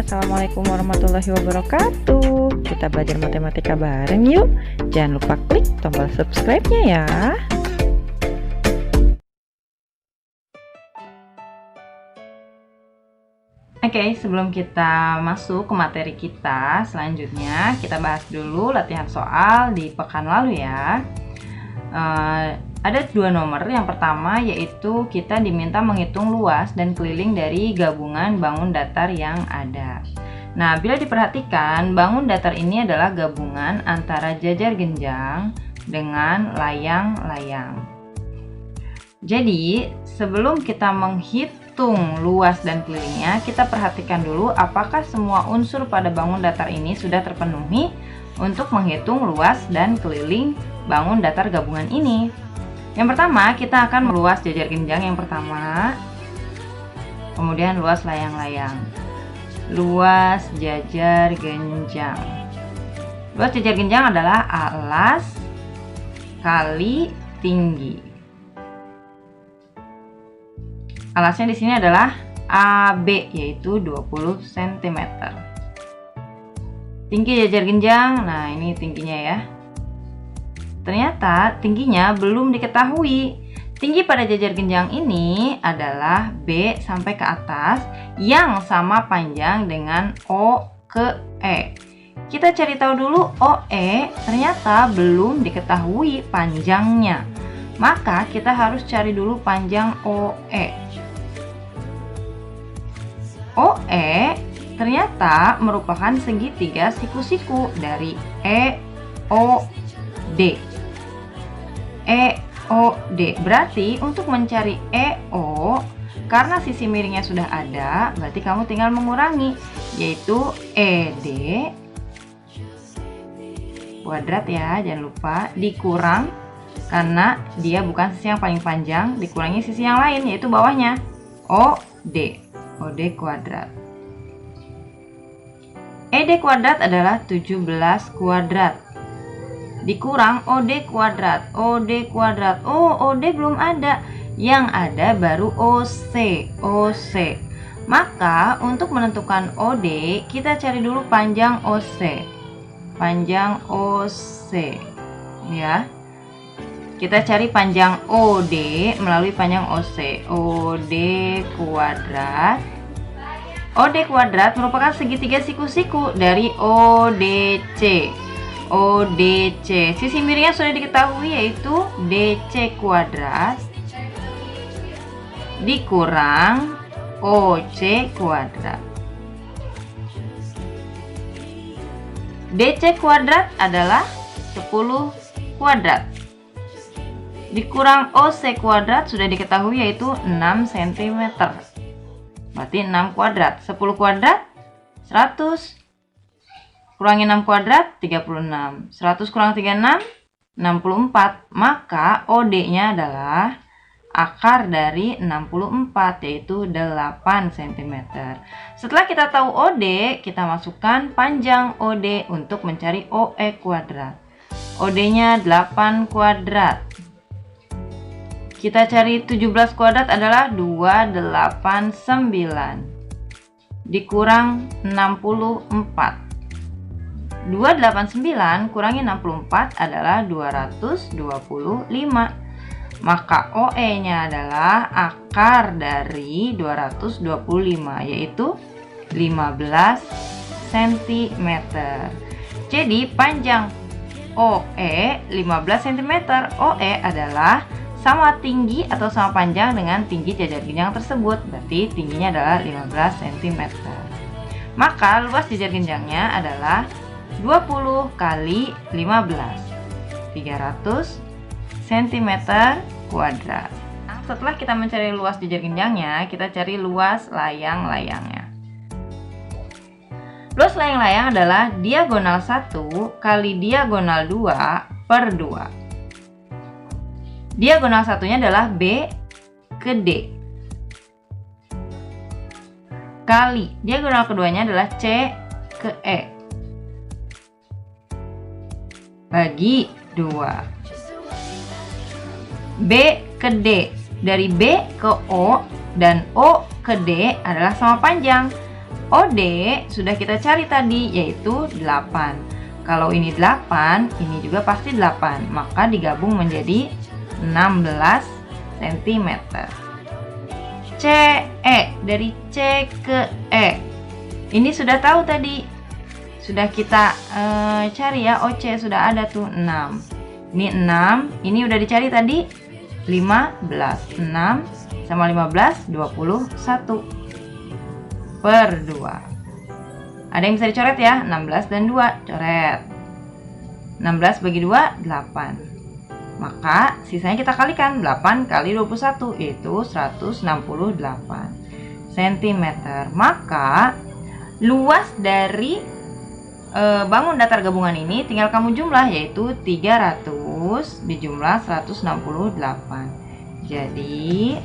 Assalamualaikum warahmatullahi wabarakatuh. Kita belajar matematika bareng yuk. Jangan lupa klik tombol subscribe-nya ya. Oke, sebelum kita masuk ke materi kita selanjutnya, kita bahas dulu latihan soal di pekan lalu ya. Ada dua nomor. Yang pertama yaitu kita diminta menghitung luas dan keliling dari gabungan bangun datar yang ada. Nah, bila diperhatikan, bangun datar ini adalah gabungan antara jajar genjang dengan layang-layang. Jadi, sebelum kita menghitung luas dan kelilingnya, kita perhatikan dulu apakah semua unsur pada bangun datar ini sudah terpenuhi untuk menghitung luas dan keliling bangun datar gabungan ini. Yang pertama, kita akan meluas jajar genjang yang pertama, kemudian luas layang-layang. Luas jajar genjang. Luas jajar genjang adalah alas kali tinggi. Alasnya di sini adalah AB, yaitu 20 cm. Tinggi jajar genjang, nah ini tingginya ya. Ternyata tingginya belum diketahui. Tinggi pada jajar genjang ini adalah B sampai ke atas yang sama panjang dengan O ke E. Kita cari tahu dulu OE, ternyata belum diketahui panjangnya. Maka kita harus cari dulu panjang OE. OE ternyata merupakan segitiga siku-siku dari EOD. EOD berarti untuk mencari EO, karena sisi miringnya sudah ada, berarti kamu tinggal mengurangi, yaitu ED kuadrat ya, jangan lupa, dikurang karena dia bukan sisi yang paling panjang, dikurangi sisi yang lain yaitu bawahnya, OD kuadrat. ED kuadrat adalah 17 kuadrat dikurang OD kuadrat. OD kuadrat, oh OD belum ada, yang ada baru OC. Maka untuk menentukan OD, kita cari dulu panjang OC. Panjang OC ya. Kita cari panjang OD melalui panjang OC. OD kuadrat. OD kuadrat merupakan segitiga siku-siku dari ODC. ODC, sisi miringnya sudah diketahui yaitu DC kuadrat dikurang OC kuadrat. DC kuadrat adalah 10 kuadrat dikurang OC kuadrat sudah diketahui yaitu 6 cm. Berarti 6 kuadrat, 10 kuadrat 100, kurangi 6 kuadrat 36, 100 kurang 36 64. Maka OD-nya adalah akar dari 64 yaitu 8 cm. Setelah kita tahu OD, kita masukkan panjang OD untuk mencari OE kuadrat. OD-nya 8 kuadrat. Kita cari 17 kuadrat adalah 289 dikurang 64. 289 kurangi 64 adalah 225. Maka OE-nya adalah akar dari 225 yaitu 15 cm. Jadi panjang OE 15 cm. OE adalah sama tinggi atau sama panjang dengan tinggi jajar genjang tersebut. Berarti tingginya adalah 15 cm. Maka luas jajar genjangnya adalah 20 kali 15, 300 cm kuadrat. Nah, setelah kita mencari luas jajar genjangnya, kita cari luas layang-layangnya. Luas layang-layang adalah diagonal 1 kali diagonal 2 per 2. Diagonal satunya adalah B ke D kali diagonal keduanya adalah C ke E bagi 2. B ke D, dari B ke O dan O ke D adalah sama panjang. OD sudah kita cari tadi, yaitu 8. Kalau ini 8, ini juga pasti 8, maka digabung menjadi 16 cm. CE, dari C ke E, ini sudah tahu tadi, sudah kita cari ya. OC sudah ada tuh 6. Ini 6, ini udah dicari tadi 15. 6 sama 15, 21 per 2. Ada yang bisa dicoret ya, 16 dan 2, coret. 16 bagi 2, 8. Maka sisanya kita kalikan, 8 kali 21, yaitu 168 cm. Maka luas dari bangun datar gabungan ini tinggal kamu jumlah, yaitu 300 dijumlah 168. Jadi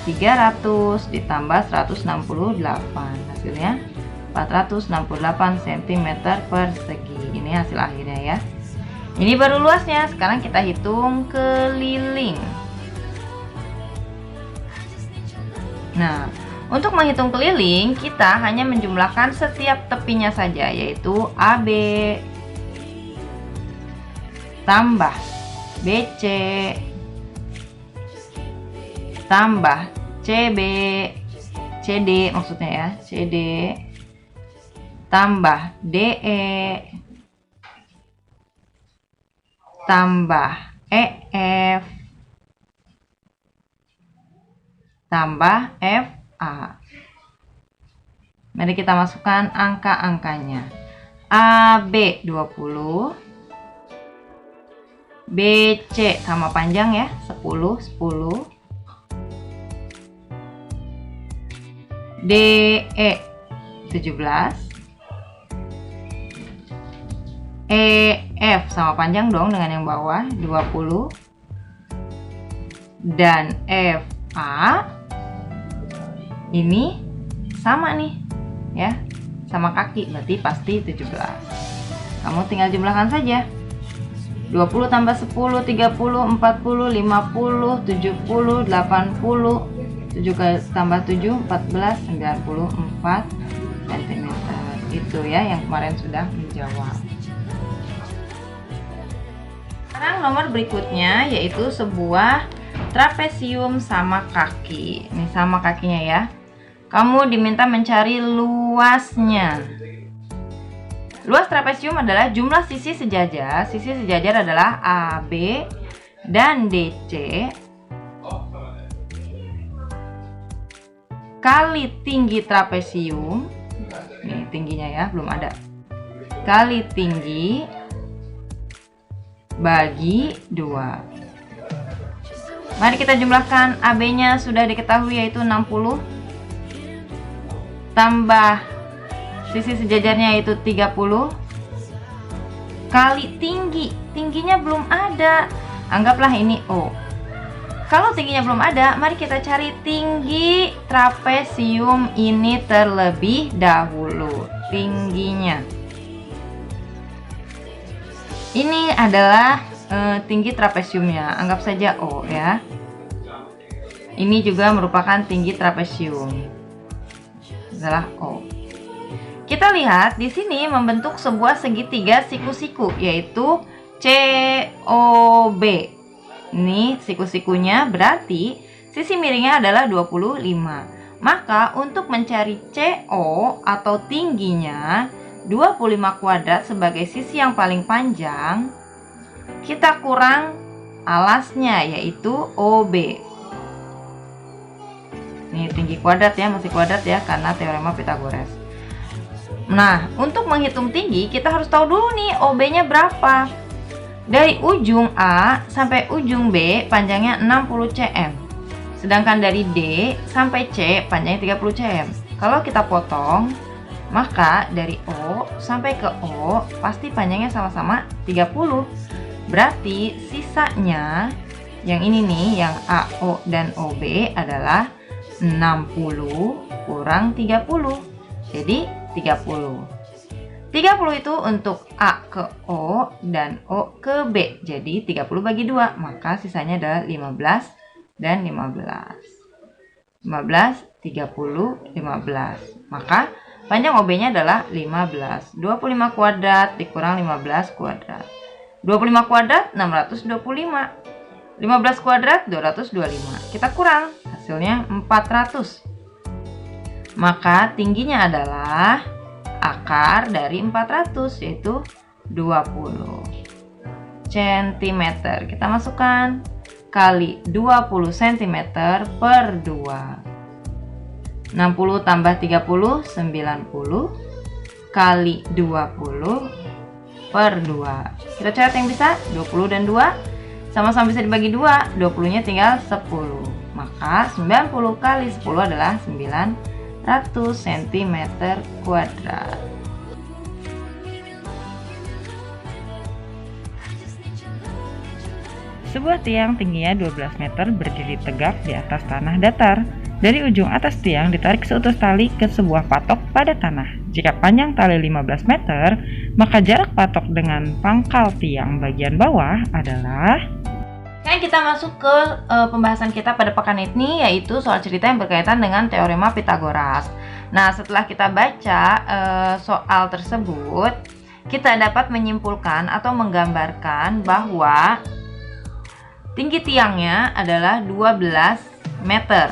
300 ditambah 168, hasilnya 468 cm persegi. Ini hasil akhirnya ya. Ini baru luasnya. Sekarang kita hitung keliling. Nah, untuk menghitung keliling, kita hanya menjumlahkan setiap tepinya saja, yaitu AB tambah BC tambah CB, CD maksudnya ya, CD tambah DE tambah EF tambah FA. Mari kita masukkan angka-angkanya. AB 20, BC sama panjang ya, 10, 10, DE 17, EF sama panjang dong dengan yang bawah 20, dan FA ini sama nih ya, sama kaki, berarti pasti 17. Kamu tinggal jumlahkan saja. 20 tambah 10, 30, 40, 50, 70, 80, 7 tambah 7, 14, 94 cm. Itu ya yang kemarin sudah menjawab. Sekarang nomor berikutnya yaitu sebuah trapesium sama kaki. Ini sama kakinya ya. Kamu diminta mencari luasnya. Luas trapesium adalah jumlah sisi sejajar. Sisi sejajar adalah AB dan DC kali tinggi trapesium. Nih tingginya ya, belum ada. Kali tinggi bagi 2. Mari kita jumlahkan. AB-nya sudah diketahui yaitu 60 tambah sisi sejajarnya yaitu 30 kali tinggi. Tingginya belum ada. Anggaplah ini O. Kalau tingginya belum ada, mari kita cari tinggi trapesium ini terlebih dahulu. Tingginya. Ini adalah tinggi trapesiumnya, anggap saja O ya. Ini juga merupakan tinggi trapesium, adalah O. Kita lihat di sini membentuk sebuah segitiga siku-siku, yaitu COB. Ini siku-sikunya, berarti sisi miringnya adalah 25. Maka untuk mencari CO atau tingginya 25 kuadrat sebagai sisi yang paling panjang, kita kurang alasnya yaitu OB. Ini tinggi kuadrat ya, masih kuadrat ya karena teorema Pythagoras. Nah, untuk menghitung tinggi kita harus tahu dulu nih OB-nya berapa. Dari ujung A sampai ujung B panjangnya 60 cm. Sedangkan dari D sampai C panjangnya 30 cm. Kalau kita potong, maka dari O sampai ke O pasti panjangnya sama-sama 30. Berarti sisanya yang ini nih, yang AO dan OB adalah 60 kurang 30. Jadi 30. 30 itu untuk A ke O dan O ke B. Jadi 30 bagi 2, maka sisanya adalah 15 dan 15. 15 30, 15. Maka panjang OB-nya adalah 15. 25 kuadrat dikurang 15 kuadrat. 25 kuadrat 625. 15 kuadrat 225. Kita kurang, hasilnya 400. Maka tingginya adalah akar dari 400, yaitu 20 cm. Kita masukkan kali 20 cm per 2. 60 tambah 30, 90 kali 20 per 2. Kita catat yang bisa, 20 dan 2 sama-sama bisa dibagi 2, 20 nya tinggal 10. Maka 90 kali 10 adalah 900 cm kuadrat. Sebuah tiang tingginya 12 meter berdiri tegak di atas tanah datar. Dari ujung atas tiang ditarik seutas tali ke sebuah patok pada tanah. Jika panjang tali 15 meter, maka jarak patok dengan pangkal tiang bagian bawah adalah... Sekarang kita masuk ke pembahasan kita pada pekan ini, yaitu soal cerita yang berkaitan dengan teorema Pythagoras. Nah, setelah kita baca soal tersebut, kita dapat menyimpulkan atau menggambarkan bahwa tinggi tiangnya adalah 12 meter.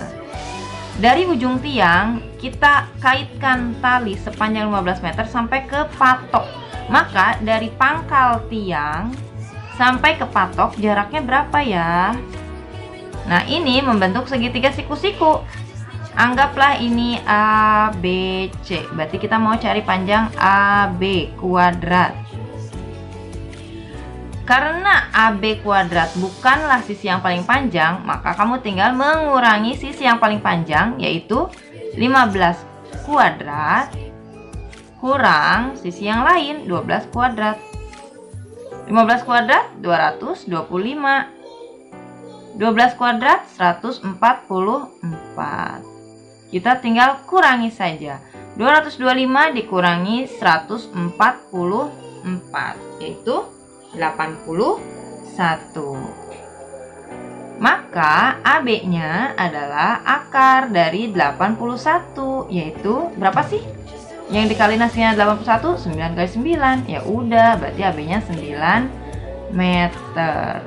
Dari ujung tiang, kita kaitkan tali sepanjang 15 meter sampai ke patok. Maka dari pangkal tiang sampai ke patok jaraknya berapa ya? Nah, ini membentuk segitiga siku-siku. Anggaplah ini ABC. Berarti kita mau cari panjang AB kuadrat. Karena AB kuadrat bukanlah sisi yang paling panjang, maka kamu tinggal mengurangi sisi yang paling panjang, yaitu 15 kuadrat kurang sisi yang lain, 12 kuadrat. 15 kuadrat 225. 12 kuadrat 144. Kita tinggal kurangi saja. 225 dikurangi 144, yaitu 81. Maka AB-nya adalah akar dari 81, yaitu berapa sih? Yang dikali hasilnya 81, 9 kali 9. Ya udah, berarti AB-nya 9 meter.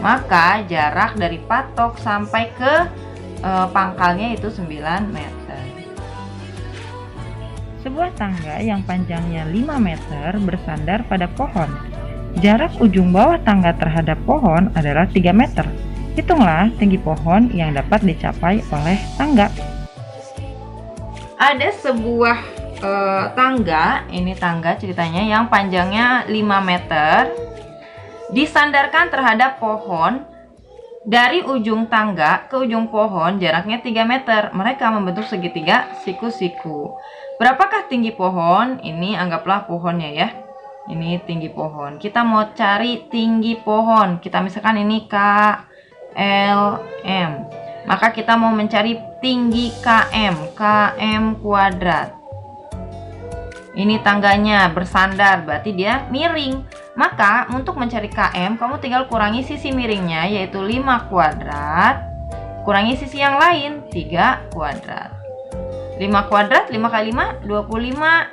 Maka jarak dari patok sampai ke pangkalnya itu 9 meter. Sebuah tangga yang panjangnya 5 meter bersandar pada pohon. Jarak ujung bawah tangga terhadap pohon adalah 3 meter. Hitunglah tinggi pohon yang dapat dicapai oleh tangga. Ada sebuah tangga, ini tangga ceritanya yang panjangnya 5 meter, disandarkan terhadap pohon. Dari ujung tangga ke ujung pohon jaraknya 3 meter. Mereka membentuk segitiga siku-siku. Berapakah tinggi pohon? Ini anggaplah pohonnya ya. Ini tinggi pohon. Kita mau cari tinggi pohon. Kita misalkan ini KLM. Maka kita mau mencari tinggi KM. KM kuadrat. Ini tangganya bersandar, berarti dia miring. Maka untuk mencari KM, kamu tinggal kurangi sisi miringnya, yaitu 5 kuadrat. Kurangi sisi yang lain, 3 kuadrat. 5 kuadrat, 5 kali 5, 25.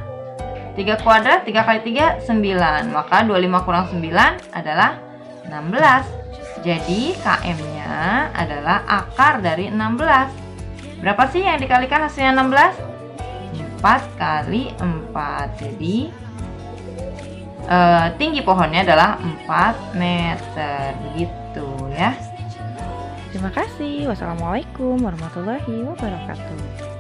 3 kuadrat, 3 kali 3, 9. Maka 25 kurang 9 adalah 16. Jadi KM-nya adalah akar dari 16. Berapa sih yang dikalikan hasilnya 16? 4 kali 4. Jadi tinggi pohonnya adalah 4 meter. Gitu ya. Terima kasih. Wassalamualaikum warahmatullahi wabarakatuh.